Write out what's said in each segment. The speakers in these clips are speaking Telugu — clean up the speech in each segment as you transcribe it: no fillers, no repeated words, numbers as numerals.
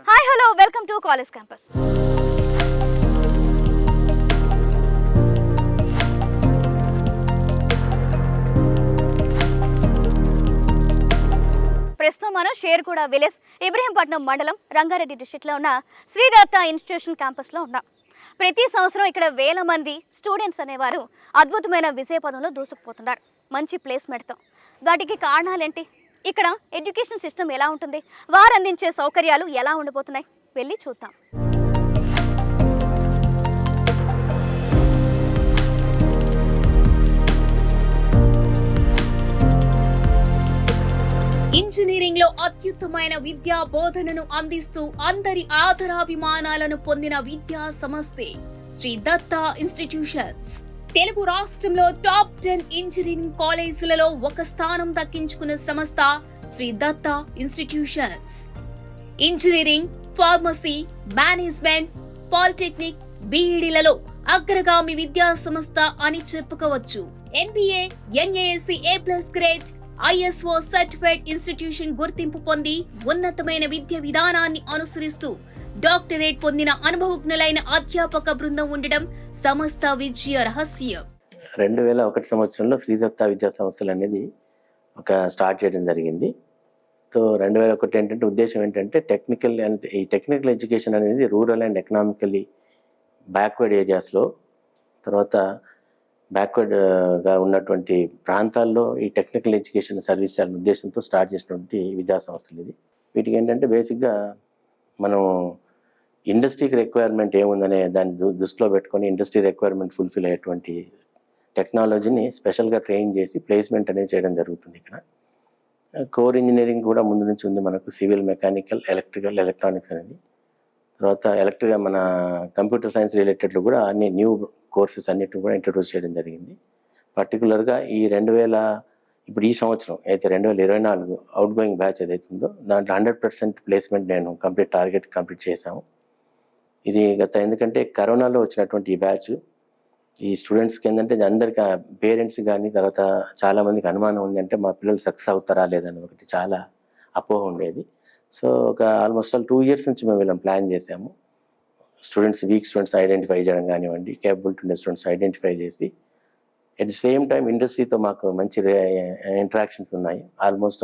Hi hello welcome to college campus. ప్రస్తుతం మనం షేర్గూడ విలేజ్ ఇబ్రహీంపట్నం మండలం రంగారెడ్డి డిస్ట్రిక్ట్లో ఉన్న శ్రీదత్త ఇన్స్టిట్యూషన్ క్యాంపస్లో ఉన్నాం. ప్రతి సంవత్సరం ఇక్కడ వేల మంది స్టూడెంట్స్ అనేవారు అద్భుతమైన విజయ పదంలో దూసుకుపోతున్నారు మంచి ప్లేస్మెంట్తో. వాటికి కారణాలేంటి, ఇక్కడ ఎడ్యుకేషన్ సిస్టమ్ ఎలా ఉంటుంది, వారు అందించే సౌకర్యాలు ఎలా ఉండబోతున్నాయి, వెళ్ళి చూద్దాం. ఇంజనీరింగ్ లో అత్యుత్తమైన విద్యా బోధనను అందిస్తూ అందరి ఆదరాభిమానాలను పొందిన విద్యా సంస్థే శ్రీ దత్త ఇన్స్టిట్యూషన్స్. తెలుగు రాష్ట్రంలో టాప్ 10 ఇంజనీరింగ్ కాలేజీలలో ఒక స్థానం దక్కించుకున్న సంస్థ Sri Datta institutions. Engineering, pharmacy, management, polytechnic, బీఈడీలలో అగ్రగామి విద్యా సంస్థ అని చెప్పుకోవచ్చు. NBA, NASC A+ grade, ISO certified institution గుర్తింపు పొంది ఉన్నతమైన విద్య విధానాన్ని అనుసరిస్తూ డాక్టరేట్ పొందిన అనుభవజ్ఞులైన అధ్యాపక బృందం ఉండడం సమస్త విజయ రహస్యం. 2001 సంవత్సరంలో శ్రీదత్త విద్యా సంస్థలు అనేది ఒక స్టార్ట్ చేయడం జరిగింది. సో 2001 ఏంటంటే ఉద్దేశం ఏంటంటే టెక్నికల్ ఎడ్యుకేషన్ అనేది రూరల్ అండ్ ఎకనామికల్లీ బ్యాక్వర్డ్ ఏరియాస్లో, తర్వాత బ్యాక్వర్డ్గా ఉన్నటువంటి ప్రాంతాల్లో ఈ టెక్నికల్ ఎడ్యుకేషన్ సర్వీస్ చేయాలనే ఉద్దేశంతో స్టార్ట్ చేసినటువంటి విద్యా సంస్థలు ఇది. వీటికి ఏంటంటే బేసిక్గా మనం ఇండస్ట్రీకి రిక్వైర్మెంట్ ఏముందనే దాన్ని దృష్టిలో పెట్టుకొని ఇండస్ట్రీ రిక్వైర్మెంట్ ఫుల్ఫిల్ అయ్యేటువంటి టెక్నాలజీని స్పెషల్గా ట్రైన్ చేసి ప్లేస్మెంట్ అనేది చేయడం జరుగుతుంది. ఇక్కడ కోర్ ఇంజనీరింగ్ కూడా ముందు నుంచి ఉంది మనకు, సివిల్, మెకానికల్, ఎలక్ట్రికల్, ఎలక్ట్రానిక్స్ అనేది. తర్వాత మన కంప్యూటర్ సైన్స్ రిలేటెడ్లో కూడా అన్ని న్యూ కోర్సెస్ అన్నిటిని కూడా ఇంట్రడ్యూస్ చేయడం జరిగింది. పర్టికులర్గా ఇప్పుడు ఈ సంవత్సరం అయితే 2024 అవుట్ గోయింగ్ బ్యాచ్ ఏదైతే ఉందో దాంట్లో 100% ప్లేస్మెంట్ నేను టార్గెట్ కంప్లీట్ చేశాము. ఇది ఎందుకంటే కరోనాలో వచ్చినటువంటి ఈ బ్యాచ్ ఈ స్టూడెంట్స్కి ఏంటంటే అందరికీ పేరెంట్స్ కానీ తర్వాత చాలామందికి అనుమానం ఉంది, అంటే మా పిల్లలు సక్సెస్ అవుతారా లేదని ఒకటి చాలా అపోహ ఉండేది. సో ఆల్మోస్ట్ 2 years నుంచి మేము వీళ్ళని ప్లాన్ చేసాము. వీక్ స్టూడెంట్స్ ఐడెంటిఫై చేయడం కానివ్వండి, కేపబిలిటీ ఉండే స్టూడెంట్స్ ఐడెంటిఫై చేసి అట్ ది సేమ్ టైం ఇండస్ట్రీతో మాకు మంచి ఇంటరాక్షన్స్ ఉన్నాయి. ఆల్మోస్ట్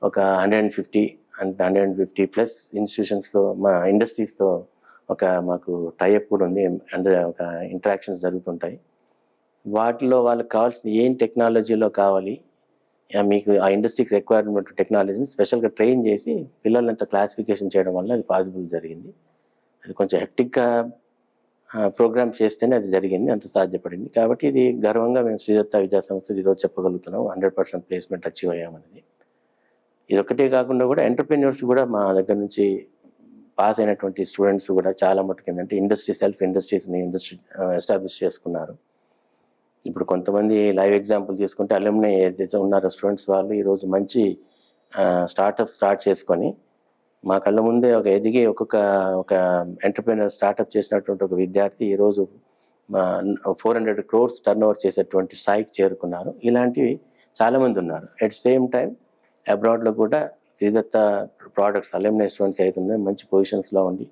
ఒక 150+ ఇన్స్టిట్యూషన్స్తో మా ఇండస్ట్రీస్తో మాకు టైఅప్ కూడా ఉంది. ఒక ఇంటరాక్షన్స్ జరుగుతుంటాయి. వాటిలో వాళ్ళకి కావాల్సిన ఏం టెక్నాలజీలో కావాలి, మీకు ఆ ఇండస్ట్రీకి రిక్వైర్మెంట్ టెక్నాలజీని స్పెషల్గా ట్రైన్ చేసి పిల్లలంతా క్లాసిఫికేషన్ చేయడం వల్ల అది పాసిబుల్ జరిగింది. అది కొంచెం హెక్టిక్గా ప్రోగ్రామ్ చేస్తేనే అది జరిగింది, అంత సాధ్యపడింది. కాబట్టి ఇది గర్వంగా మేము శ్రీదత్త విద్యా సంస్థలు ఈరోజు చెప్పగలుగుతున్నాం 100% ప్లేస్మెంట్ అచీవ్ అయ్యామనేది. ఇది ఒకటే కాకుండా కూడా ఎంటర్ప్రెన్యూర్స్ కూడా మా దగ్గర నుంచి పాస్ అయినటువంటి స్టూడెంట్స్ కూడా చాలా మటుకు ఏంటంటే ఇండస్ట్రీస్ని ఎస్టాబ్లిష్ చేసుకున్నారు. ఇప్పుడు కొంతమంది లైవ్ ఎగ్జాంపుల్ తీసుకుంటే అల్యూమినీ ఏదైతే ఉన్నారో స్టూడెంట్స్ వాళ్ళు ఈరోజు మంచి స్టార్ట్అప్ స్టార్ట్ చేసుకొని మా కళ్ళ ముందే ఎదిగి ఒక ఎంటర్ప్రెన్యూర్ స్టార్ట్అప్ చేసినటువంటి ఒక విద్యార్థి ఈరోజు 400 crores టర్న్-ఓవర్ చేసేటువంటి స్థాయికి చేరుకున్నారు. ఇలాంటివి చాలామంది ఉన్నారు. అట్ సేమ్ టైం అబ్రాడ్లో కూడా శ్రీదత్త ప్రోడక్ట్స్ అల్యూమినీ స్టూడెంట్స్ అయితే ఉన్నాయో మంచి పొజిషన్స్లో ఉండి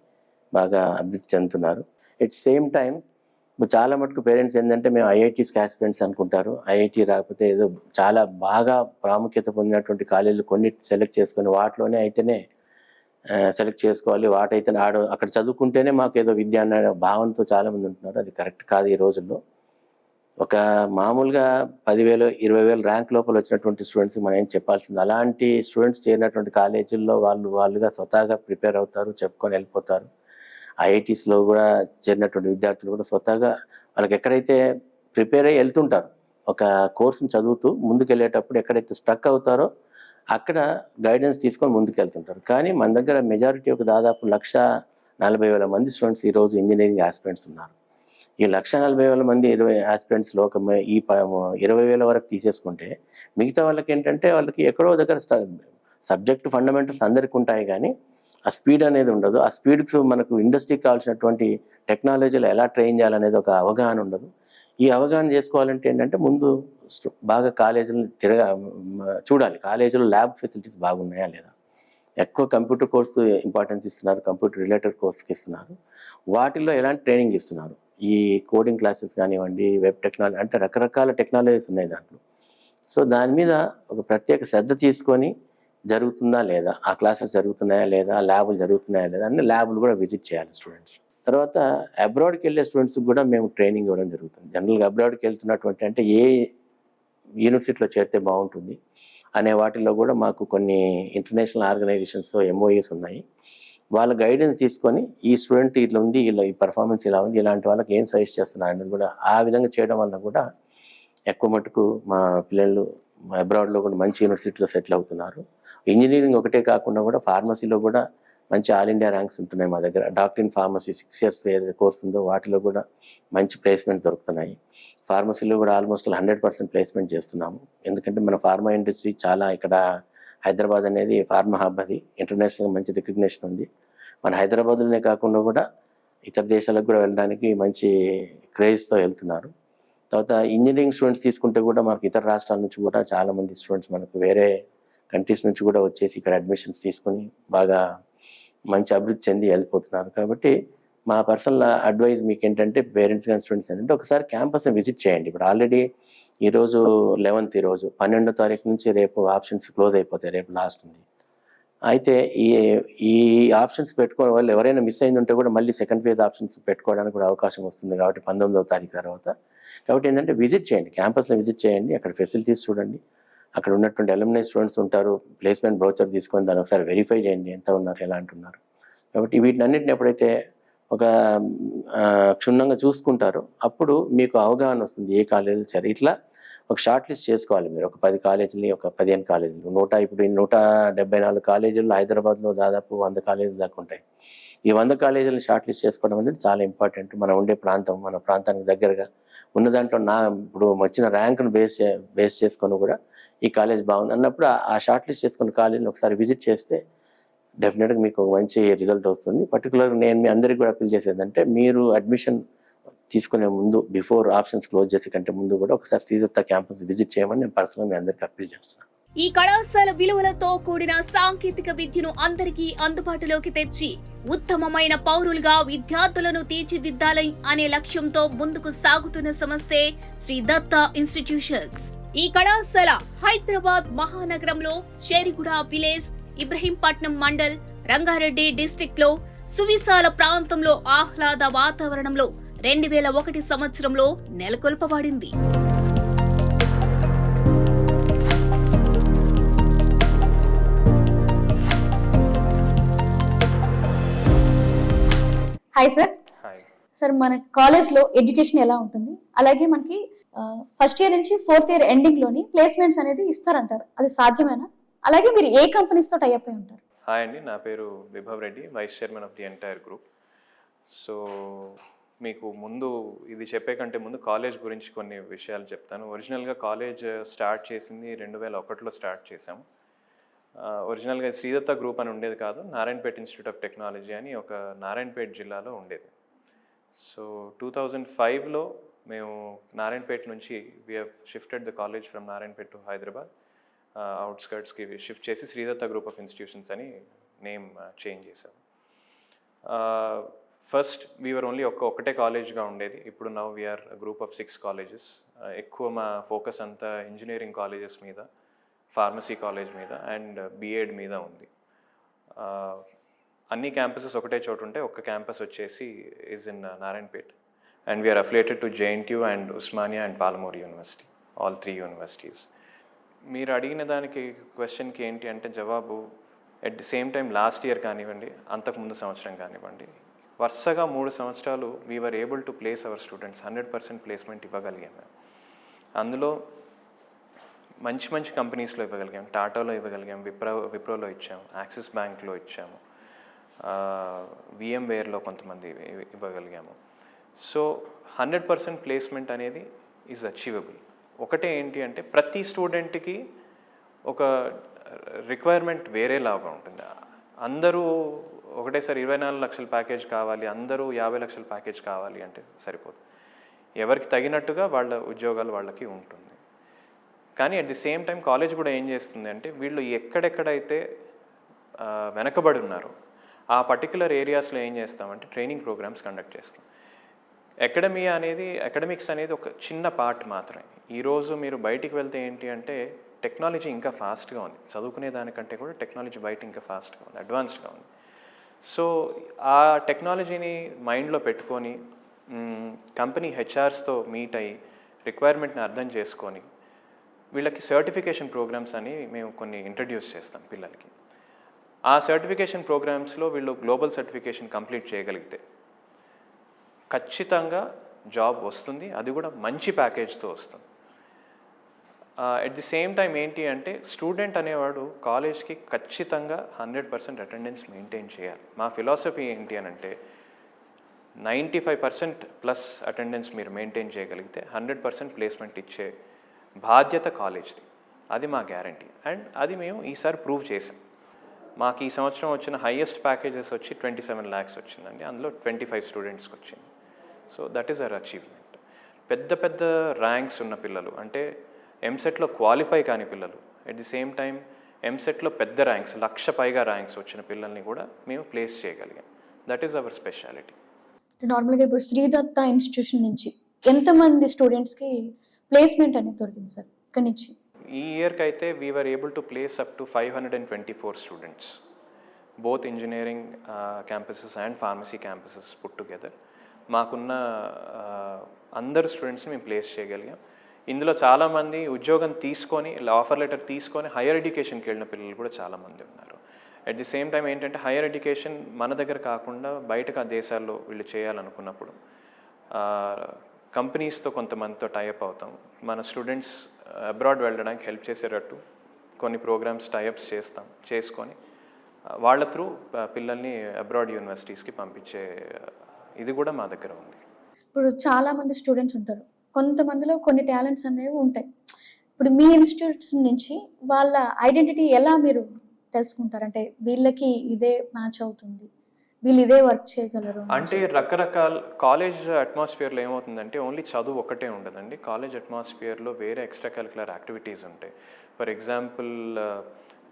బాగా అభివృద్ధి చెందుతున్నారు. అట్ సేమ్ టైం చాలా మటుకు పేరెంట్స్ ఏంటంటే మేము IITs ఆస్పిరెంట్స్ అనుకుంటారు. IIT రాకపోతే ఏదో చాలా బాగా ప్రాముఖ్యత పొందినటువంటి కాలేజీలు కొన్ని సెలెక్ట్ చేసుకొని వాటిలోనే అయితేనే సెలెక్ట్ చేసుకోవాలి, వాటైతే అక్కడ చదువుకుంటేనే మాకు ఏదో విద్య అన్న భావనతో చాలామంది ఉంటున్నారు. అది కరెక్ట్ కాదు. ఈ రోజుల్లో ఒక మామూలుగా 10,000 20,000 ర్యాంక్ లోపల వచ్చినటువంటి స్టూడెంట్స్ మనం ఏం చెప్పాల్సింది. అలాంటి స్టూడెంట్స్ చేరినటువంటి కాలేజీల్లో వాళ్ళుగా స్వతహాగా ప్రిపేర్ అవుతారు, చెప్పుకొని వెళ్ళిపోతారు. IITsలో కూడా చేరినటువంటి విద్యార్థులు కూడా స్వతహాగా వాళ్ళకి ఎక్కడైతే ప్రిపేర్ అయ్యి వెళ్తుంటారు, ఒక కోర్సును చదువుతూ ముందుకెళ్ళేటప్పుడు ఎక్కడైతే స్ట్రక్ అవుతారో అక్కడ గైడెన్స్ తీసుకొని ముందుకు వెళ్తుంటారు. కానీ మన దగ్గర మెజారిటీ దాదాపు 140,000 మంది స్టూడెంట్స్ ఈరోజు ఇంజనీరింగ్ ఆస్పిరెంట్స్ ఉన్నారు. ఈ 140,000 మంది ఆస్పిరెంట్స్లో ఈ 20,000 వరకు తీసేసుకుంటే మిగతా వాళ్ళకి ఏంటంటే వాళ్ళకి ఎక్కడో దగ్గర సబ్జెక్ట్ ఫండమెంటల్స్ అందరికీ ఉంటాయి, కానీ ఆ స్పీడ్ అనేది ఉండదు. ఆ స్పీడ్కి మనకు ఇండస్ట్రీకి కావాల్సినటువంటి టెక్నాలజీలో ఎలా ట్రైన్ చేయాలనేది ఒక అవగాహన ఉండదు. ఈ అవగాహన చేసుకోవాలంటే ఏంటంటే ముందు బాగా కాలేజీలను చూడాలి, కాలేజీలో ల్యాబ్ ఫెసిలిటీస్ బాగున్నాయా లేదా. ఎక్కువ కంప్యూటర్ కోర్సు ఇంపార్టెన్స్ ఇస్తున్నారు, కంప్యూటర్ రిలేటెడ్ కోర్స్కి ఇస్తున్నారు. వాటిల్లో ఎలాంటి ట్రైనింగ్ ఇస్తున్నారు, ఈ కోడింగ్ క్లాసెస్ కానివ్వండి, వెబ్ టెక్నాలజీ, అంటే రకరకాల టెక్నాలజీస్ ఉన్నాయి దాంట్లో. సో దాని మీద ఒక ప్రత్యేక శ్రద్ధ తీసుకొని జరుగుతుందా లేదా, ఆ క్లాసెస్ జరుగుతున్నాయా లేదా, ల్యాబులు జరుగుతున్నాయా లేదా అన్ని ల్యాబులు కూడా విజిట్ చేయాలి స్టూడెంట్స్. తర్వాత అబ్రాడ్కి వెళ్ళే స్టూడెంట్స్కి కూడా మేము ట్రైనింగ్ ఇవ్వడం జరుగుతుంది. జనరల్గా అబ్రాడ్కి వెళ్తున్నటువంటి అంటే ఏ యూనివర్సిటీలో చేరితే బాగుంటుంది అనే వాటిల్లో కూడా మాకు కొన్ని ఇంటర్నేషనల్ ఆర్గనైజేషన్స్తో ఎంఓఈస్ ఉన్నాయి. వాళ్ళ గైడెన్స్ తీసుకొని ఈ స్టూడెంట్ ఇట్లా ఉంది, ఇలా ఈ పర్ఫార్మెన్స్ ఇలా ఉంది, ఇలాంటి వాళ్ళకి ఏం సజెస్ట్ చేస్తున్నారు అనేది కూడా ఆ విధంగా చేయడం వల్ల కూడా ఎక్కువ మటుకు మా పిల్లలు అబ్రాడ్లో కూడా మంచి యూనివర్సిటీలో సెటిల్ అవుతున్నారు. ఇంజనీరింగ్ ఒకటే కాకుండా కూడా ఫార్మసీలో కూడా మంచి ఆల్ ఇండియా ర్యాంక్స్ ఉంటున్నాయి మా దగ్గర. డాక్టర్ ఇన్ ఫార్మసీ 6 years ఏదైతే కోర్స్ ఉందో వాటిలో కూడా మంచి ప్లేస్మెంట్ దొరుకుతున్నాయి. ఫార్మసీలో కూడా ఆల్మోస్ట్ 100% ప్లేస్మెంట్ చేస్తున్నాము. ఎందుకంటే మన ఫార్మా ఇండస్ట్రీ చాలా ఇక్కడ హైదరాబాద్ అనేది ఫార్మా హబ్, అది ఇంటర్నేషనల్గా మంచి రికగ్నేషన్ ఉంది. మన హైదరాబాద్లోనే కాకుండా కూడా ఇతర దేశాలకు కూడా వెళ్ళడానికి మంచి క్రేజ్తో వెళ్తున్నారు. తర్వాత ఇంజనీరింగ్ స్టూడెంట్స్ తీసుకుంటే కూడా మనకు ఇతర రాష్ట్రాల నుంచి కూడా చాలామంది స్టూడెంట్స్ మనకు వేరే కంట్రీస్ నుంచి కూడా వచ్చేసి ఇక్కడ అడ్మిషన్స్ తీసుకొని బాగా మంచి అభివృద్ధి చెంది వెళ్ళిపోతున్నారు. కాబట్టి మా పర్సనల్ అడ్వైజ్ మీకు ఏంటంటే, పేరెంట్స్ కానీ స్టూడెంట్స్ ఏంటంటే ఒకసారి క్యాంపస్ని విజిట్ చేయండి. ఇప్పుడు ఆల్రెడీ ఈరోజు 11th, ఈరోజు 12వ తారీఖు నుంచి రేపు ఆప్షన్స్ క్లోజ్ అయిపోతాయి, రేపు లాస్ట్ ఉంది. అయితే ఈ ఆప్షన్స్ పెట్టుకోవడం వల్ల ఎవరైనా మిస్ అయింది ఉంటే కూడా మళ్ళీ సెకండ్ ఫేజ్ ఆప్షన్స్ పెట్టుకోవడానికి కూడా అవకాశం వస్తుంది. కాబట్టి 19వ తారీఖు తర్వాత కాబట్టి ఏంటంటే విజిట్ చేయండి, క్యాంపస్ని విజిట్ చేయండి, అక్కడ ఫెసిలిటీస్ చూడండి, అక్కడ ఉన్నటువంటి అలుమ్నై స్టూడెంట్స్ ఉంటారు, ప్లేస్మెంట్ బ్రౌచర్ తీసుకొని దాన్ని ఒకసారి వెరిఫై చేయండి, ఎంత ఉన్నారు, ఎలా అంటున్నారు. కాబట్టి వీటినన్నింటిని ఎప్పుడైతే ఒక క్షుణ్ణంగా చూసుకుంటారో అప్పుడు మీకు అవగాహన వస్తుంది ఏ కాలేజీలు సరే. ఇట్లా ఒక షార్ట్ లిస్ట్ చేసుకోవాలి మీరు, ఒక 10 కాలేజీలు, ఒక 15 కాలేజీలు, ఇప్పుడు 174 కాలేజీల్లో హైదరాబాద్లో దాదాపు 100 కాలేజీలు దాకా ఉంటాయి. ఈ 100 కాలేజీలను షార్ట్ లిస్ట్ చేసుకోవడం అనేది చాలా ఇంపార్టెంట్. మనం ఉండే ప్రాంతం, మన ప్రాంతానికి దగ్గరగా ఉన్న దాంట్లో ఇప్పుడు వచ్చిన ర్యాంకును బేస్ చేసుకొని కూడా ఈ కాలేజ్ బాగుంది అన్నప్పుడు ఆ షార్ట్ లిస్ట్ చేసుకున్న కాలేజీని ఒకసారి విజిట్ చేస్తే డెఫినెట్గా మీకు ఒక మంచి రిజల్ట్ వస్తుంది. పర్టికులర్గా నేను మీ అందరికీ కూడా అప్పీల్ చేసేదంటే, మీరు అడ్మిషన్ తీసుకునే ముందు, బిఫోర్ ఆప్షన్స్ క్లోజ్ చేసే కంటే ముందు కూడా ఒకసారి శ్రీదత్త క్యాంపస్ విజిట్ చేయమని నేను పర్సనల్గా మీ అందరికీ అప్పీల్ చేస్తున్నాను. ఈ కళాశాల విలువలతో కూడిన సాంకేతిక విద్యను అందరికీ అందుబాటులోకి తెచ్చి ఉత్తమమైన పౌరులుగా విద్యార్థులను తీర్చిదిద్దాలి అనే లక్ష్యంతో ముందుకు సాగుతున్న సంస్థే శ్రీ దత్త ఇన్స్టిట్యూషన్స్. ఈ కళాశాల హైదరాబాద్ మహానగరంలో షేరిగూడ విలేజ్, ఇబ్రహీంపట్నం మండల్, రంగారెడ్డి డిస్ట్రిక్ట్ లో సువిశాల ప్రాంతంలో ఆహ్లాద వాతావరణంలో 2001 సంవత్సరంలో నెలకొల్పబడింది. Hi sir. సార్, మన కాలేజ్లో ఎడ్యుకేషన్ ఎలా ఉంటుంది, అలాగే మనకి ఫస్ట్ ఇయర్ నుంచి 4th year ఎండింగ్లోని ప్లేస్మెంట్స్ అనేది ఇస్తారంటారు, అది సాధ్యమేనా? అలాగే మీరు ఏ కంపెనీస్తో టైఅప్ అయి ఉంటారు? హాయ్ అండి, నా పేరు Vibhav Reddy, vice chairman of the entire group. So మీకు ముందు ఇది చెప్పే కంటే ముందు కాలేజ్ గురించి కొన్ని విషయాలు చెప్తాను. ఒరిజినల్గా కాలేజ్ స్టార్ట్ చేసింది 2001లో స్టార్ట్ చేసాం. ఒరిజినల్గా శ్రీదత్త గ్రూప్ అని ఉండేది కాదు, నారాయణపేట్ ఇన్స్టిట్యూట్ ఆఫ్ టెక్నాలజీ అని ఒక నారాయణపేట్ జిల్లాలో ఉండేది. సో 2005లో మేము నారాయణపేట్ నుంచి we have shifted the college from Narayanpet to Hyderabad. అవుట్స్కర్ట్స్కి షిఫ్ట్ చేసి శ్రీదత్త గ్రూప్ ఆఫ్ ఇన్స్టిట్యూషన్స్ అని నేమ్ చేంజ్ చేశాం. ఫస్ట్ వీఆర్ ఓన్లీ ఒకటే కాలేజ్గా ఉండేది. ఇప్పుడు now we are group of 6 colleges. ఎక్కువ మా ఫోకస్ అంతా ఇంజనీరింగ్ కాలేజెస్ మీద, ఫార్మసీ కాలేజ్ మీద అండ్ బిఎడ్ మీద ఉంది. అన్ని క్యాంపసెస్ ఒకటే చోటు ఉంటే ఒక క్యాంపస్ వచ్చేసి is in Narayanpet and we are affiliated to JNTU and Osmania and Palamuru university, all 3 universities. మీరు అడిగిన దానికి క్వశ్చన్కి ఏంటి అంటే జవాబు, at the same time last year కానివ్వండి, అంతకుముందు సంవత్సరం కానివ్వండి, వరుసగా 3 సంవత్సరాలు we were able to place our students. 100% placement ఇవ్వగలిగాము. అందులో మంచి మంచి కంపెనీస్లో ఇవ్వగలిగాము. టాటాలో ఇవ్వగలిగాము, విప్రోలో ఇచ్చాము, యాక్సిస్ బ్యాంక్లో ఇచ్చాము, VMwareలో కొంతమంది ఇవ్వగలిగాము. సో 100% ప్లేస్మెంట్ అనేది ఈజ్ అచీవబుల్. ఒకటే ఏంటి అంటే ప్రతి స్టూడెంట్కి ఒక రిక్వైర్మెంట్ వేరేలాగా ఉంటుంది. అందరూ ఒకటేసారి 24 లక్షల ప్యాకేజ్ కావాలి, అందరూ 50 లక్షల ప్యాకేజ్ కావాలి అంటే సరిపోదు. ఎవరికి తగినట్టుగా వాళ్ళ ఉద్యోగాలు వాళ్ళకి ఉంటుంది. కానీ at the same time college కూడా ఏం చేస్తుంది అంటే, వీళ్ళు ఎక్కడెక్కడైతే వెనకబడి ఉన్నారో ఆ పర్టికులర్ ఏరియాస్లో ఏం చేస్తామంటే ట్రైనింగ్ ప్రోగ్రామ్స్ కండక్ట్ చేస్తాం. అకాడమిక్స్ అనేది ఒక చిన్న పార్ట్ మాత్రమే. ఈరోజు మీరు బయటికి వెళ్తే ఏంటి అంటే టెక్నాలజీ ఇంకా ఫాస్ట్గా ఉంది, చదువుకునే దానికంటే కూడా టెక్నాలజీ బయట ఇంకా ఫాస్ట్గా ఉంది, అడ్వాన్స్డ్గా ఉంది. సో ఆ టెక్నాలజీని మైండ్లో పెట్టుకొని కంపెనీ హెచ్ఆర్స్తో మీట్ అయ్యి రిక్వైర్మెంట్ని అర్థం చేసుకొని వీళ్ళకి సర్టిఫికేషన్ ప్రోగ్రామ్స్ అని మేము కొన్ని ఇంట్రడ్యూస్ చేస్తాం పిల్లలకి. ఆ సర్టిఫికేషన్ ప్రోగ్రామ్స్లో వీళ్ళు గ్లోబల్ సర్టిఫికేషన్ కంప్లీట్ చేయగలిగితే ఖచ్చితంగా జాబ్ వస్తుంది, అది కూడా మంచి ప్యాకేజ్తో వస్తుంది. ఎట్ ది సేమ్ టైం ఏంటి అంటే స్టూడెంట్ అనేవాడు కాలేజ్కి ఖచ్చితంగా 100% అటెండెన్స్ మెయింటైన్ చేయాలి. మా ఫిలాసఫీ ఏంటి అని అంటే 95% ప్లస్ అటెండెన్స్ మీరు మెయింటైన్ చేయగలిగితే 100% ప్లేస్మెంట్ ఇచ్చే బాధ్యత కాలేజ్ది, అది మా గ్యారంటీ. అండ్ అది మేము ఈసారి ప్రూవ్ చేసాం. మాకు ఈ సంవత్సరం వచ్చిన హైయెస్ట్ ప్యాకేజెస్ వచ్చి 27 lakhs వచ్చిందండి, అందులో 25 స్టూడెంట్స్కి వచ్చింది. So that is hour achievement. పెద్ద పెద్ద ర్యాంక్స్ ఉన్న పిల్లలు అంటే ఎంసెట్లో క్వాలిఫై కాని పిల్లలు, ఎట్ ది సేమ్ టైం ఎంసెట్లో పెద్ద ర్యాంక్స్ 1,00,000 పైగా ర్యాంక్స్ వచ్చిన పిల్లల్ని కూడా మేము ప్లేస్ చేయగలిగాం. That is our speciality. నార్మల్గా ఇప్పుడు శ్రీదత్త ఇన్స్టిట్యూషన్ నుంచి ఎంతమంది స్టూడెంట్స్కి ప్లేస్మెంట్ అనేది దొరికింది సార్ ఇక్కడి నుంచి? ఈ ఇయర్కి అయితే we were able to place up to 524 students, both engineering campuses and pharmacy campuses put together. మాకున్న అందరు స్టూడెంట్స్ని మేము ప్లేస్ చేయగలిగాం. ఇందులో చాలామంది ఉద్యోగం తీసుకొని ఆఫర్ లెటర్ తీసుకొని హైయర్ ఎడ్యుకేషన్కి వెళ్ళిన పిల్లలు కూడా చాలామంది ఉన్నారు. అట్ ది సేమ్ టైం ఏంటంటే హైయర్ ఎడ్యుకేషన్ మన దగ్గర కాకుండా బయటకు ఆ దేశాల్లో వీళ్ళు చేయాలనుకున్నప్పుడు కంపెనీస్తో కొంతమందితో టైఅప్ అవుతాం. మన స్టూడెంట్స్ అబ్రాడ్ వెళ్ళడానికి హెల్ప్ చేసేటట్టు కొన్ని ప్రోగ్రామ్స్ టైఅప్స్ చేసుకొని వాళ్ళ త్రూ పిల్లల్ని అబ్రాడ్ యూనివర్సిటీస్కి పంపించే ఇది కూడా మా దగ్గర ఉంది. ఇప్పుడు చాలామంది స్టూడెంట్స్ ఉంటారు, కొంతమందిలో కొన్ని టాలెంట్స్ అనేవి ఉంటాయి. ఇప్పుడు మీ ఇన్స్టిట్యూషన్ నుంచి వాళ్ళ ఐడెంటిటీ ఎలా మీరు తెలుసుకుంటారు? అంటే వీళ్ళకి ఇదే మ్యాచ్ అవుతుంది, వీళ్ళు ఇదే వర్క్ చేయగలరు అంటే రకరకాల కాలేజ్ అట్మాస్ఫియర్లో ఏమవుతుందంటే ఓన్లీ చదువు ఒకటే ఉండదండి. కాలేజ్ అట్మాస్ఫియర్లో వేరే ఎక్స్ట్రా కరిక్యులర్ యాక్టివిటీస్ ఉంటాయి. ఫర్ ఎగ్జాంపుల్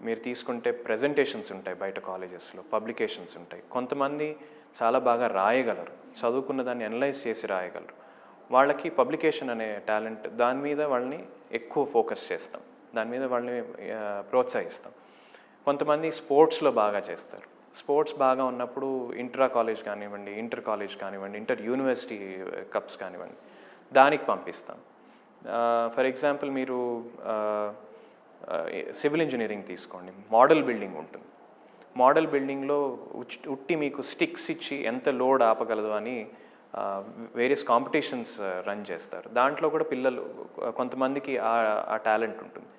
మీరు తీసుకుంటే ప్రెజెంటేషన్స్ ఉంటాయి బయట కాలేజెస్లో, పబ్లికేషన్స్ ఉంటాయి. కొంతమంది చాలా బాగా రాయగలరు, చదువుకున్న దాన్ని అనలైజ్ చేసి రాయగలరు. వాళ్ళకి పబ్లికేషన్ అనే టాలెంట్, దాని మీద వాళ్ళని ఎక్కువ ఫోకస్ చేస్తాం, దాని మీద వాళ్ళని ప్రోత్సహిస్తాం. కొంతమంది స్పోర్ట్స్లో బాగా చేస్తారు, స్పోర్ట్స్ బాగా ఉన్నప్పుడు ఇంట్రా కాలేజ్ కానివ్వండి, ఇంటర్ కాలేజ్ కానివ్వండి, ఇంటర్ యూనివర్సిటీ కప్స్ కానివ్వండి, దానికి పంపిస్తాం. ఫర్ ఎగ్జాంపుల్ మీరు సివిల్ ఇంజనీరింగ్ తీసుకోండి, మోడల్ బిల్డింగ్ ఉంటుంది. మోడల్ బిల్డింగ్లో ఉట్టి మీకు స్టిక్స్ ఇచ్చి ఎంత లోడ్ ఆపగలదు అని వేరియస్ కాంపిటీషన్స్ రన్ చేస్తారు. దాంట్లో కూడా పిల్లలు కొంతమందికి ఆ టాలెంట్ ఉంటుంది,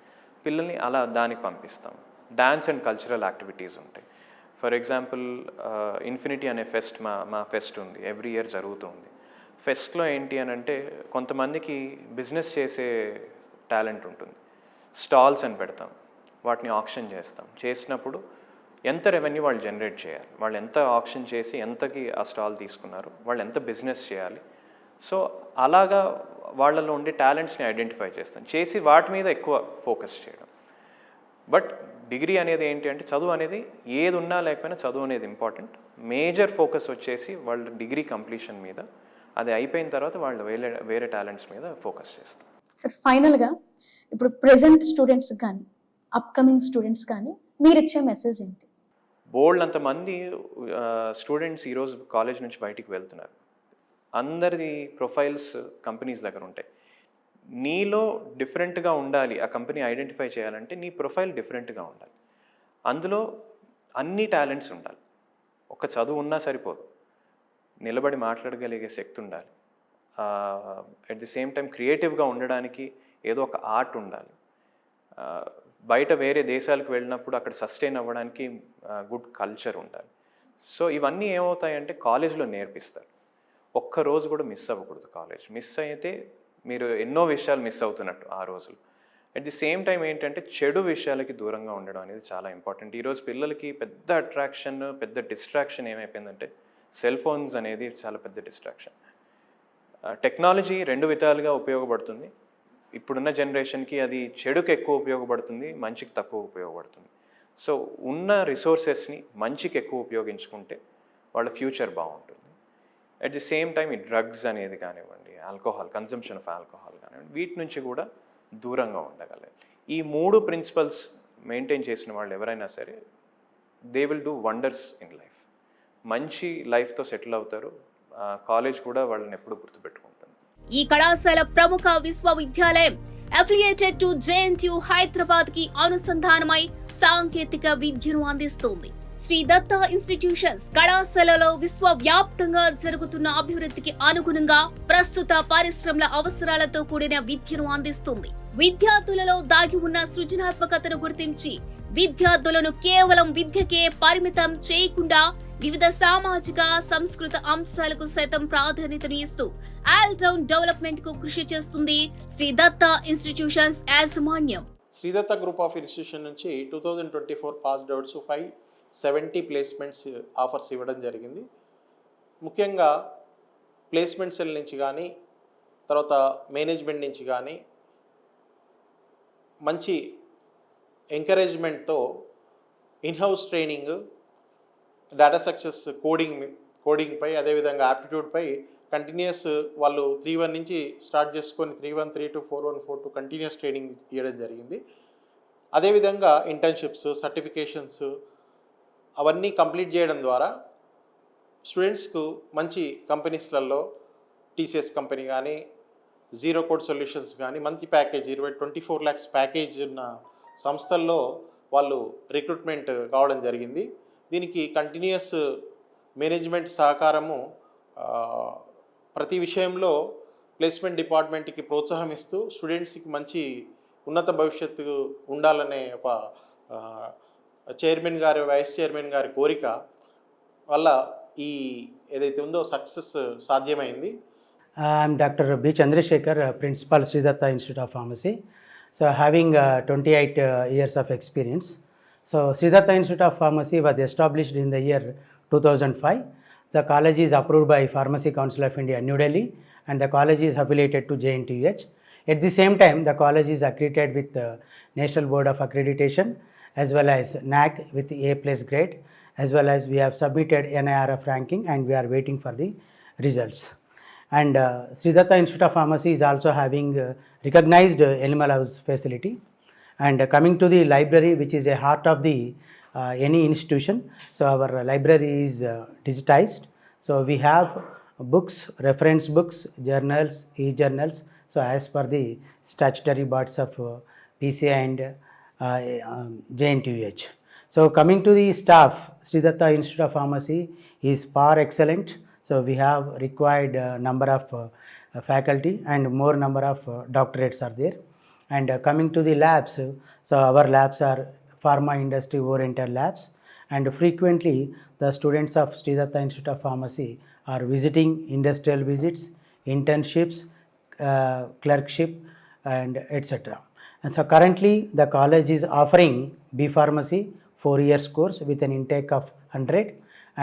పిల్లల్ని అలా దానికి పంపిస్తాం. డాన్స్ అండ్ కల్చరల్ యాక్టివిటీస్ ఉంటాయి. ఫర్ ఎగ్జాంపుల్ ఇన్ఫినిటీ అనే ఫెస్ట్ మా ఫెస్ట్ ఉంది, ఎవ్రీ ఇయర్ జరుగుతుంది. ఫెస్ట్లో ఏంటి అని అంటే కొంతమందికి బిజినెస్ చేసే టాలెంట్ ఉంటుంది. స్టాల్స్ అని పెడతాం, వాటిని ఆక్షన్ చేస్తాం. చేసినప్పుడు ఎంత రెవెన్యూ వాళ్ళు జనరేట్ చేయాలి, వాళ్ళు ఎంత ఆక్షన్ చేసి ఎంతకి ఆ స్టాల్ తీసుకున్నారు, వాళ్ళు ఎంత బిజినెస్ చేయాలి. సో అలాగా వాళ్ళలో ఉండే టాలెంట్స్ని ఐడెంటిఫై చేసి వాటి మీద ఎక్కువ ఫోకస్ చేయడం. బట్ డిగ్రీ అనేది ఏంటి అంటే చదువు అనేది ఏది ఉన్నా లేకపోయినా చదువు అనేది ఇంపార్టెంట్. మేజర్ ఫోకస్ వచ్చేసి వాళ్ళ డిగ్రీ కంప్లీషన్ మీద, అది అయిపోయిన తర్వాత వాళ్ళు వేరే టాలెంట్స్ మీద ఫోకస్ చేస్తాం. సార్ ఫైనల్గా ఇప్పుడు ప్రెజెంట్ స్టూడెంట్స్ కానీ అప్కమింగ్ స్టూడెంట్స్ కానీ మీరు ఇచ్చే మెసేజ్ ఏంటి? బోల్డ్ అంతమంది స్టూడెంట్స్ ఈరోజు కాలేజ్ నుంచి బయటికి వెళ్తున్నారు. అందరి ప్రొఫైల్స్ కంపెనీస్ దగ్గర ఉంటాయి. నీలో డిఫరెంట్గా ఉండాలి, ఆ కంపెనీ ఐడెంటిఫై చేయాలంటే నీ ప్రొఫైల్ డిఫరెంట్గా ఉండాలి. అందులో అన్ని టాలెంట్స్ ఉండాలి. ఒక చదువు ఉన్నా సరిపోదు, నిలబడి మాట్లాడగలిగే శక్తి ఉండాలి. అట్ ది సేమ్ టైం క్రియేటివ్గా ఉండడానికి ఏదో ఒక ఆర్ట్ ఉండాలి. బయట వేరే దేశాలకు వెళ్ళినప్పుడు అక్కడ సస్టైన్ అవ్వడానికి గుడ్ కల్చర్ ఉండాలి. సో ఇవన్నీ ఏమవుతాయంటే కాలేజ్లో నేర్పిస్తారు. ఒక్కరోజు కూడా మిస్ అవ్వకూడదు. కాలేజ్ మిస్ అయితే మీరు ఎన్నో విషయాలు మిస్ అవుతున్నట్టు ఆ రోజులు. అట్ ది సేమ్ టైం ఏంటంటే చెడు విషయాలకి దూరంగా ఉండడం అనేది చాలా ఇంపార్టెంట్. ఈరోజు పిల్లలకి పెద్ద అట్రాక్షన్, పెద్ద డిస్ట్రాక్షన్ ఏమైపోయిందంటే సెల్ ఫోన్స్ అనేది చాలా పెద్ద డిస్ట్రాక్షన్. టెక్నాలజీ రెండు విధాలుగా ఉపయోగపడుతుంది. ఇప్పుడున్న జనరేషన్కి అది చెడుకు ఎక్కువ ఉపయోగపడుతుంది, మంచికి తక్కువ ఉపయోగపడుతుంది. సో ఉన్న రిసోర్సెస్ని మంచికి ఎక్కువ ఉపయోగించుకుంటే వాళ్ళ ఫ్యూచర్ బాగుంటుంది. అట్ ది సేమ్ టైం ఈ డ్రగ్స్ అనేది కానివ్వండి, ఆల్కహాల్, కన్సంప్షన్ ఆఫ్ ఆల్కహాల్ కానివ్వండి, వీటి నుంచి కూడా దూరంగా ఉండగలరు. ఈ 3 ప్రిన్సిపల్స్ మెయింటైన్ చేసిన వాళ్ళు ఎవరైనా సరే they will do wonders in life. మంచి లైఫ్తో సెటిల్ అవుతారు. కాలేజ్ కూడా వాళ్ళని ఎప్పుడు గుర్తుపెట్టుకుంటుంది. ఈ కళాశాల ప్రముఖ విశ్వవిద్యాలయం అఫిలియేటెడ్ టు జేఎన్టీయూ హైదరాబాద్ కి అనుసంధానమై సాంకేతిక విద్యను అందిస్తుంది. శ్రీ దత్తా ఇన్స్టిట్యూషన్స్ కళాశాలలో విశ్వవ్యాప్తంగా జరుగుతున్న అభివృద్ధికి అనుగుణంగా ప్రస్తుత పరిశ్రమల అవసరాలతో కూడిన విద్యను అందిస్తుంది. విద్యార్థులలో దాగి ఉన్న సృజనాత్మకతను గుర్తించి విద్యార్థులను కేవలం విద్యకే పరిమితం చేయకుండా వివిధ సామాజిక సంస్కృత అంశాలకు సైతం ప్రాధాన్యతను ఇస్తూ ఆల్ రౌండ్ డెవలప్మెంట్ కు కృషి చేస్తుంది శ్రీ దత్తా ఇన్స్టిట్యూషన్స్ యాజమాన్యం. శ్రీదత్త గ్రూప్ ఆఫ్ ఇన్స్టిట్యూషన్ నుంచి 2024 పాస్డ్ అవుట్స్ 570 ప్లేస్మెంట్స్ ఆఫర్స్ ఇవ్వడం జరిగింది. ముఖ్యంగా ప్లేస్మెంట్ సెల్ నుంచి కానీ, తర్వాత మేనేజ్మెంట్ నుంచి కానీ మంచి ఎంకరేజ్మెంట్తో ఇన్హౌస్ ట్రైనింగ్, డేటా సక్సెస్ కోడింగ్పై, అదేవిధంగా యాప్టిట్యూడ్పై కంటిన్యూస్ వాళ్ళు 3-1 నుంచి స్టార్ట్ చేసుకొని 3-1, 3-2, 4-1, 4-2 కంటిన్యూస్ ట్రైనింగ్ ఇవ్వడం జరిగింది. అదేవిధంగా ఇంటర్న్షిప్స్, సర్టిఫికేషన్స్ అవన్నీ కంప్లీట్ చేయడం ద్వారా స్టూడెంట్స్కు మంచి కంపెనీస్లలో టీసీఎస్ కంపెనీ కానీ, జీరో కోడ్ సొల్యూషన్స్ కానీ మంచి ప్యాకేజ్ 24 lakhs ప్యాకేజ్ ఉన్న సంస్థల్లో వాళ్ళు రిక్రూట్మెంట్ కావడం జరిగింది. దీనికి కంటిన్యూస్ మేనేజ్మెంట్ సహకారము ప్రతి విషయంలో ప్లేస్మెంట్ డిపార్ట్మెంట్కి ప్రోత్సాహం ఇస్తూ స్టూడెంట్స్కి మంచి ఉన్నత భవిష్యత్తు ఉండాలనే ఒక చైర్మన్ గారి, వైస్ చైర్మన్ గారి కోరిక వల్ల ఈ ఏదైతే ఉందో సక్సెస్ సాధ్యమైంది. I'm Dr. B. Chandrasekhar, Principal Sridatta Institute of Pharmacy. So having 28 years of experience. So Sridatta Institute of Pharmacy was established in the year 2005. The college is approved by Pharmacy Council of India, New Delhi, and the college is affiliated to JNTUH. At the same time, the college is accredited with the National Board of Accreditation as well as NAC with the A+ grade, as well as we have submitted NIRF ranking and we are waiting for the results. And Sridatta Institute of Pharmacy is also having recognized animal house facility. And coming to the library, which is a heart of the any institution, so our library is digitized. So we have books, reference books, journals, e-journals. So as per the statutory boards of PCI and JNTUH. So coming to the staff, Sridatta Institute of Pharmacy is par excellent. So we have required number of faculty and more number of doctorates are there. And coming to the labs, so our labs are pharma industry oriented labs, and frequently the students of Sridatta Institute of Pharmacy are visiting industrial visits, internships, clerkship and etc. And so currently the college is offering B Pharmacy 4 years course with an intake of 100,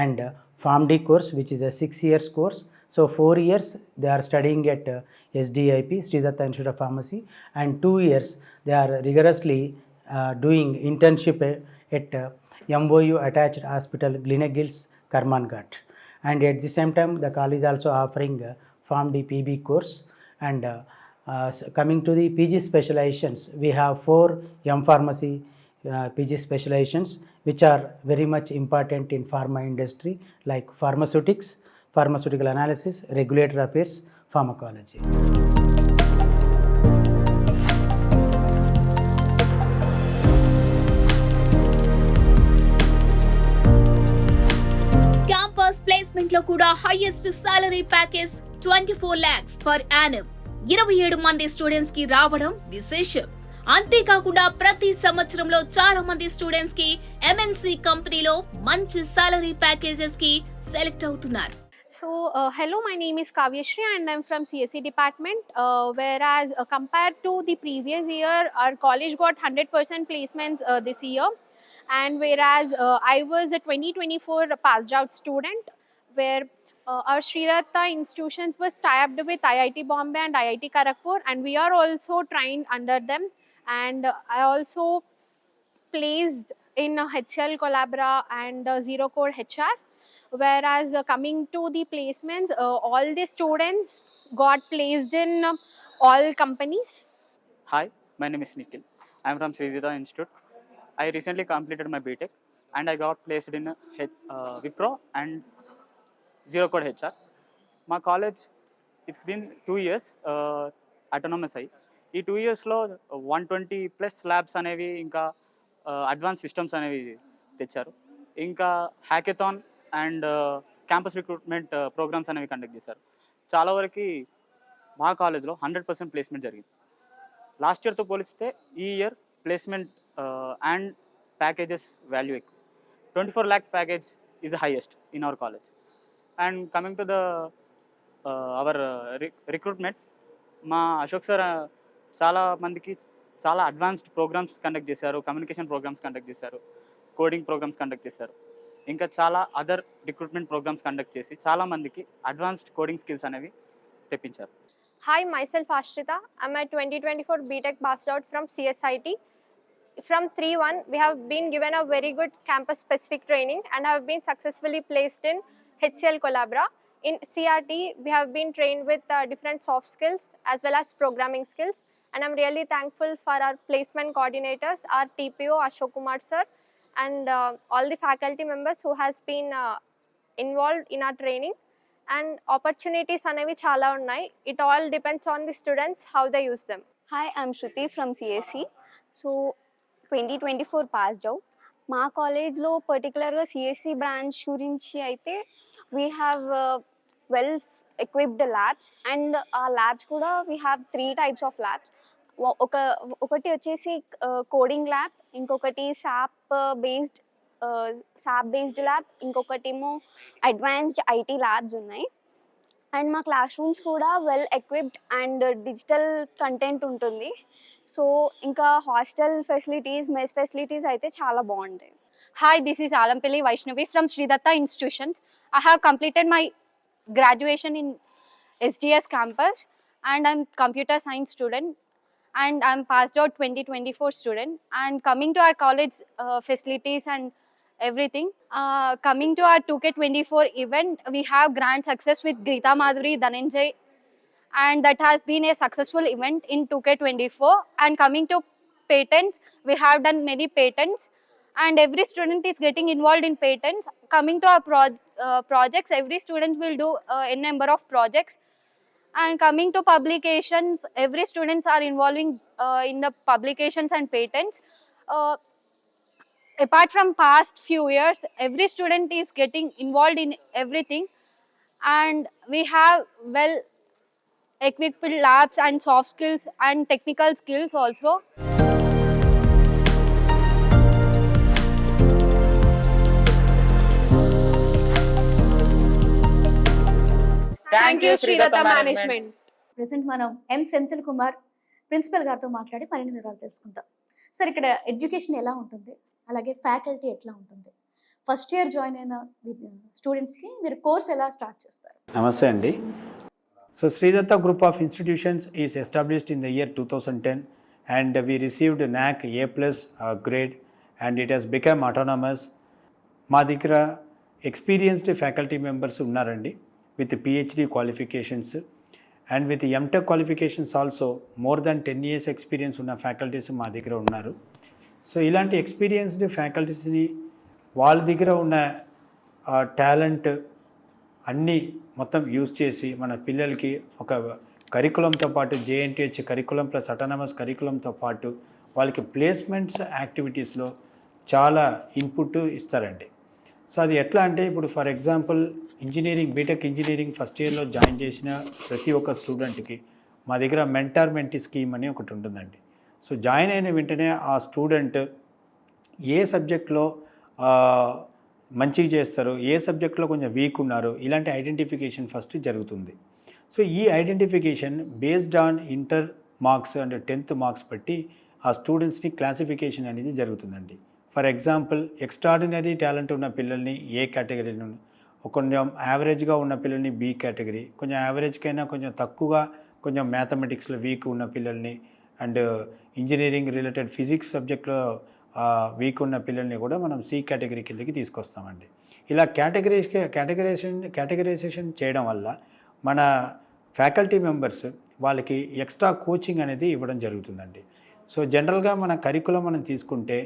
and PharmD course which is a 6 years course. So 4 years they are studying at SDIP, Sridatta Institute of Pharmacy, and 2 years they are rigorously doing internship at MOU attached hospital Gleneagles, Karmanghat. And at the same time the college also offering PharmD PB course. And coming to the PG specializations, we have 4 M Pharmacy PG specializations which are very much important in pharma industry, like pharmaceutics, pharmaceutical analysis, regulatory affairs, pharmacology. Campus placement లో కూడా highest salary package 24 lakhs per annum 27 మంది స్టూడెంట్స్ కి రావడం విశేషం. అంతేకాకుండా ప్రతి సంవత్సరంలో చాలా మంది స్టూడెంట్స్ కి ఎంఎన్సి కంపెనీలో మంచి సాలరీ ప్యాకేజెస్ కి సెలెక్ట్ అవుతున్నారు. So, hello, my name is Kavyashri and I'm from CSE department. Whereas compared to the previous year, our college got 100% placements this year. And whereas I was a 2024 passed out student, where our Sridatta institutions was tied up with IIT Bombay and IIT Kharagpur, and we are also trained under them. And I also placed in HCL Collabra and Zero Code HR. Whereas coming to the placements, all the students got placed in all companies. Hi, my name is Nikhil. I am from Sridhar Institute. I recently completed my BTech and I got placed in Wipro and Zero Code HR. My college, it's been 2 years autonomous అయ్యి ఈ 2 yearsలో 120+ ల్యాబ్స్ అనేవి ఇంకా అడ్వాన్స్ సిస్టమ్స్ అనేవి తెచ్చారు. ఇంకా hackathon and campus recruitment programmes అనేవి కండక్ట్ చేశారు. చాలా వరకు మా కాలేజ్లో 100% ప్లేస్మెంట్ జరిగింది. లాస్ట్ ఇయర్తో పోలిస్తే ఈ year placement and packages value ఎక్కువ. 24 lakh package is the highest in our college. And coming to the our recruitment, మా అశోక్ సార్ చాలా మందికి చాలా అడ్వాన్స్డ్ ప్రోగ్రామ్స్ కండక్ట్ చేశారు, కమ్యూనికేషన్ ప్రోగ్రామ్స్ కండక్ట్ చేశారు, కోడింగ్ ప్రోగ్రామ్స్ కండక్ట్ చేశారు. ఇంకా చాలా అదర్ రిక్రూట్మెంట్ ప్రోగ్రామ్స్ కండక్ట్ చేసి చాలా మందికి అడ్వాన్స్డ్ కోడింగ్ స్కిల్స్ అనేవి తెప్పించారు. Hi, myself Ashrita. I'm a 2024 BTech passed out from CSIT. From 3-1, we have been given a very good campus-specific training and have been successfully placed in HCL Collabra. In CRT, we have been trained with different soft skills as well as programming skills. And I'm really thankful for our placement coordinators, our TPO Ashok Kumar sir, and all the faculty members who has been involved in our training. And opportunities అనేవి చాలా ఉన్నాయి. It all depends on the students how they use them. Hi, I'm Shruti from CSC. So 2024 passed out. మా కాలేజ్లో పర్టికులర్గా సిఎస్సి బ్రాంచ్ గురించి అయితే we have well equipped labs and ఆ ల్యాబ్స్ కూడా we have 3 types of labs. ఒకటి వచ్చేసి కోడింగ్ ల్యాబ్, ఇంకొకటి SAP బేస్డ్ ల్యాబ్, ఇంకొకటేమో అడ్వాన్స్డ్ ఐటీ ల్యాబ్స్ ఉన్నాయి. అండ్ మా క్లాస్ రూమ్స్ కూడా well equipped and digital content ఉంటుంది. సో ఇంకా హాస్టల్ ఫెసిలిటీస్, మెస్ ఫెసిలిటీస్ అయితే చాలా బాగుంటాయి. Hi, this is Alampilli Vaishnavi from Sridatta Institutions. I have completed my graduation in SDS campus and I'm computer science student and I'm passed out 2024 student. And coming to our college facilities and everything, coming to our 2K24 event, we have grand success with Geeta Madhuri, Dhananjay, and that has been a successful event in 2K24. And coming to patents, we have done many patents and every student is getting involved in patents. Coming to our projects, every student will do a number of projects. And coming to publications, every students are involving in the publications and patents. Apart from past few years, every student is getting involved in everything and we have well equipped labs and soft skills and technical skills also. Thank you, Sridatta Management. Present మనం ఎం సెంథిల్ కుమార్ ప్రిన్సిపల్ గారితో మాట్లాడి మరిన్ని వివరాలు తెలుసుకుందాం. సార్, ఇక్కడ ఎడ్యుకేషన్ ఎలా ఉంటుంది, అలాగే ఫ్యాకల్టీ ఎట్లా ఉంటుంది, ఫస్ట్ ఇయర్ జాయిన్ అయిన స్టూడెంట్స్కి మీరు కోర్స్ ఎలా స్టార్ట్ చేస్తారు? నమస్తే అండి. So Sridatta group of institutions is established in the year 2010 and we received NAC A+ grade and it has become autonomous. మా దగ్గర ఎక్స్పీరియన్స్డ్ ఫ్యాకల్టీ మెంబర్స్ ఉన్నారండి with PhD qualifications and with MTech qualifications also. More than 10 years experience ఉన్న ఫ్యాకల్టీస్ మా దగ్గర ఉన్నారు. సో ఇలాంటి ఎక్స్పీరియన్స్డ్ ఫ్యాకల్టీస్ని వాళ్ళ దగ్గర ఉన్న టాలెంట్ అన్నీ మొత్తం యూజ్ చేసి మన పిల్లలకి ఒక కరికులంతో పాటు JNTH కరికులం ప్లస్ అటానమస్ కరికులంతో పాటు వాళ్ళకి ప్లేస్మెంట్స్ యాక్టివిటీస్లో చాలా ఇన్పుట్ ఇస్తారండి. సో అది ఎట్లా అంటే, ఇప్పుడు for example engineering BTech engineering first ఇయర్లో జాయిన్ చేసిన ప్రతి ఒక్క స్టూడెంట్కి మా దగ్గర మెంటార్ మెంటీ స్కీమ్ అని ఒకటి ఉంటుందండి. సో జాయిన్ అయిన వెంటనే ఆ స్టూడెంట్ ఏ సబ్జెక్ట్లో మంచిగా చేస్తారు, ఏ సబ్జెక్ట్లో కొంచెం వీక్ ఉన్నారు, ఇలాంటి ఐడెంటిఫికేషన్ ఫస్ట్ జరుగుతుంది. సో ఈ identification based on inter marks and 10th marks బట్టి ఆ స్టూడెంట్స్ని క్లాసిఫికేషన్ అనేది జరుగుతుందండి. ఫర్ ఎగ్జాంపుల్ ఎక్స్ట్రాడినరీ టాలెంట్ ఉన్న పిల్లల్ని ఏ కేటగిరీలో, కొంచెం యావరేజ్గా ఉన్న పిల్లల్ని B కేటగిరీ, కొంచెం యావరేజ్కైనా కొంచెం తక్కువగా కొంచెం మ్యాథమెటిక్స్లో వీక్ ఉన్న పిల్లల్ని అండ్ ఇంజనీరింగ్ రిలేటెడ్ ఫిజిక్స్ సబ్జెక్ట్లో వీక్ ఉన్న పిల్లల్ని కూడా మనం సి కేటగిరీ కిందకి తీసుకొస్తామండి. ఇలా కేటగరైజేషన్ చేయడం వల్ల మన ఫ్యాకల్టీ మెంబర్స్ వాళ్ళకి ఎక్స్ట్రా కోచింగ్ అనేది ఇవ్వడం జరుగుతుందండి. సో జనరల్గా మన కరికులం మనం తీసుకుంటే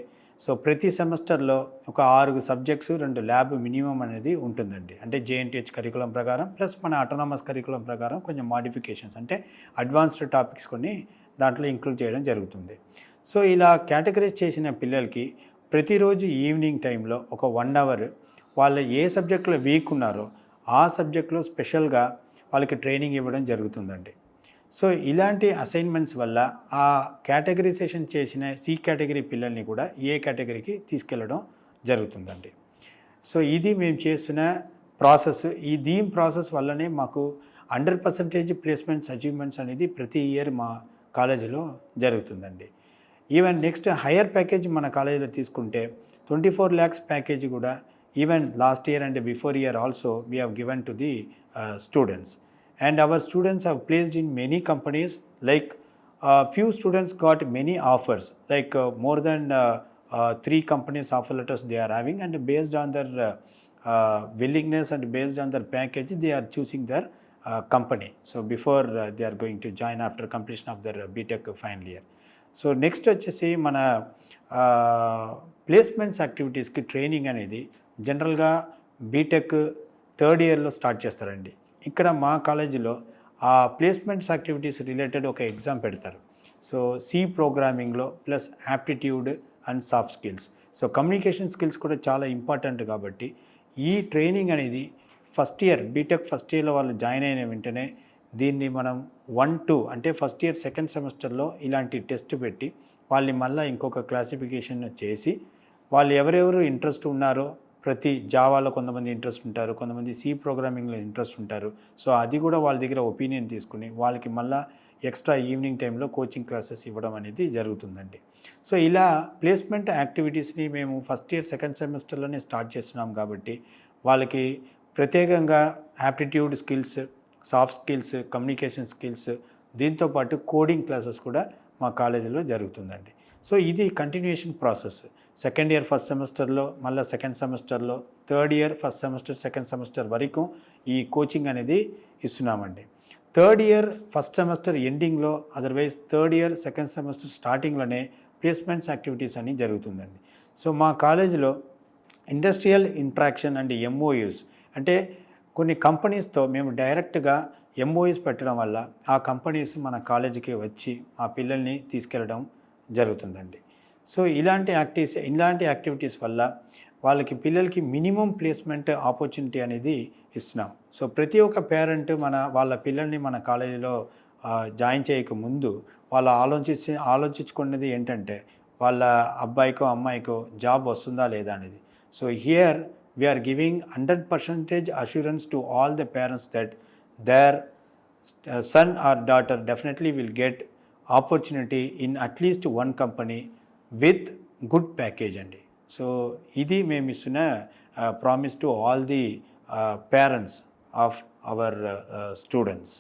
సో ప్రతి సెమిస్టర్లో ఒక 6 సబ్జెక్ట్స్ 2 ల్యాబ్ మినిమం అనేది ఉంటుందండి. అంటే JNTH కరికులం ప్రకారం ప్లస్ మన ఆటోనమస్ కరికులం ప్రకారం కొంచెం మాడిఫికేషన్స్ అంటే అడ్వాన్స్డ్ టాపిక్స్ కొన్ని దాంట్లో ఇంక్లూడ్ చేయడం జరుగుతుంది. సో ఇలా కేటగరైజ్ చేసిన పిల్లలకి ప్రతిరోజు ఈవినింగ్ టైంలో ఒక 1 అవర్ వాళ్ళు ఏ సబ్జెక్టులో వీక్ ఉన్నారో ఆ సబ్జెక్టులో స్పెషల్గా వాళ్ళకి ట్రైనింగ్ ఇవ్వడం జరుగుతుందండి. సో ఇలాంటి అసైన్మెంట్స్ వల్ల ఆ కేటగరైజేషన్ చేసిన సి కేటగిరీ పిల్లల్ని కూడా ఏ కేటగిరీకి తీసుకెళ్ళడం జరుగుతుందండి. సో ఇది మేము చేస్తున్న ప్రాసెస్. దీని ప్రాసెస్ వల్లనే మాకు 100% ప్లేస్మెంట్స్ అచీవ్మెంట్స్ అనేది ప్రతి ఇయర్ మా కాలేజీలో జరుగుతుందండి. ఈవెన్ నెక్స్ట్ హయ్యర్ ప్యాకేజ్ మన కాలేజీలో తీసుకుంటే 24 lakhs ప్యాకేజ్ కూడా even last year and before year also we have given to the students. And our students have placed in many companies, like few students got many offers, like more than 3 companies offer letters they are having, and based on their willingness and based on their package they are choosing their company. So before they are going to join after completion of their BTech final year. So next వచ్చేసి మన ప్లేస్మెంట్స్ యాక్టివిటీస్కి ట్రైనింగ్ అనేది జనరల్గా బీటెక్ 3rd ఇయర్లో స్టార్ట్ చేస్తారండి. ఇక్కడ మా కాలేజీలో ఆ ప్లేస్మెంట్స్ యాక్టివిటీస్ రిలేటెడ్ ఒక ఎగ్జామ్ పెడతారు. సో సి ప్రోగ్రామింగ్లో plus aptitude and soft skills. So communication skills కూడా చాలా ఇంపార్టెంట్ కాబట్టి ఈ ట్రైనింగ్ అనేది ఫస్ట్ ఇయర్ బీటెక్ ఫస్ట్ ఇయర్లో వాళ్ళు జాయిన్ అయిన వెంటనే దీన్ని మనం 1-2 అంటే ఫస్ట్ ఇయర్ సెకండ్ సెమిస్టర్లో ఇలాంటి టెస్ట్ పెట్టి వాళ్ళని మళ్ళీ ఇంకొక క్లాసిఫికేషన్ చేసి వాళ్ళు ఎవరెవరు ఇంట్రెస్ట్ ఉన్నారో ప్రతి జావాలో కొంతమంది ఇంట్రెస్ట్ ఉంటారు, కొంతమంది సి ప్రోగ్రామింగ్లో ఇంట్రెస్ట్ ఉంటారు. సో అది కూడా వాళ్ళ దగ్గర ఒపీనియన్ తీసుకుని వాళ్ళకి మళ్ళీ ఎక్స్ట్రా ఈవినింగ్ టైంలో కోచింగ్ క్లాసెస్ ఇవ్వడం అనేది జరుగుతుందండి. సో ఇలా ప్లేస్మెంట్ యాక్టివిటీస్ని మేము ఫస్ట్ ఇయర్ సెకండ్ సెమిస్టర్లోనే స్టార్ట్ చేస్తున్నాం కాబట్టి వాళ్ళకి ప్రత్యేకంగా aptitude skills, soft skills, communication skills, దీంతోపాటు కోడింగ్ క్లాసెస్ కూడా మా కాలేజీలో జరుగుతుందండి. సో ఇది continuation process. Second year first సెమిస్టర్లో మళ్ళీ సెకండ్ సెమిస్టర్లో 3rd year first semester second semester వరకు ఈ కోచింగ్ అనేది ఇస్తున్నామండి. 3rd ఇయర్ ఫస్ట్ సెమిస్టర్ ఎండింగ్లో otherwise 3rd year second semester స్టార్టింగ్లోనే ప్లేస్మెంట్స్ యాక్టివిటీస్ అని జరుగుతుందండి. సో మా కాలేజీలో ఇండస్ట్రియల్ ఇంట్రాక్షన్ అండ్ MOUs అంటే కొన్ని కంపెనీస్తో మేము డైరెక్ట్గా MOUs పెట్టడం వల్ల ఆ కంపెనీస్ మన కాలేజీకి వచ్చి ఆ పిల్లల్ని తీసుకెళ్ళడం జరుగుతుందండి. సో ఇలాంటి యాక్టివిటీస్ వల్ల వాళ్ళకి పిల్లలకి మినిమం ప్లేస్మెంట్ ఆపర్చునిటీ అనేది ఇస్తున్నాం. సో ప్రతి ఒక్క పేరెంట్ వాళ్ళ పిల్లల్ని మన కాలేజీలో జాయిన్ చేయక ముందు వాళ్ళు ఆలోచించుకున్నది ఏంటంటే వాళ్ళ అబ్బాయికో అమ్మాయికో జాబ్ వస్తుందా లేదా అనేది. So here we're giving 100% assurance to all the parents that their son or daughter definitely will get opportunity in at least one company with good package అండి. సో ఇది మేము ఇస్తున్న promise to all the parents of our students.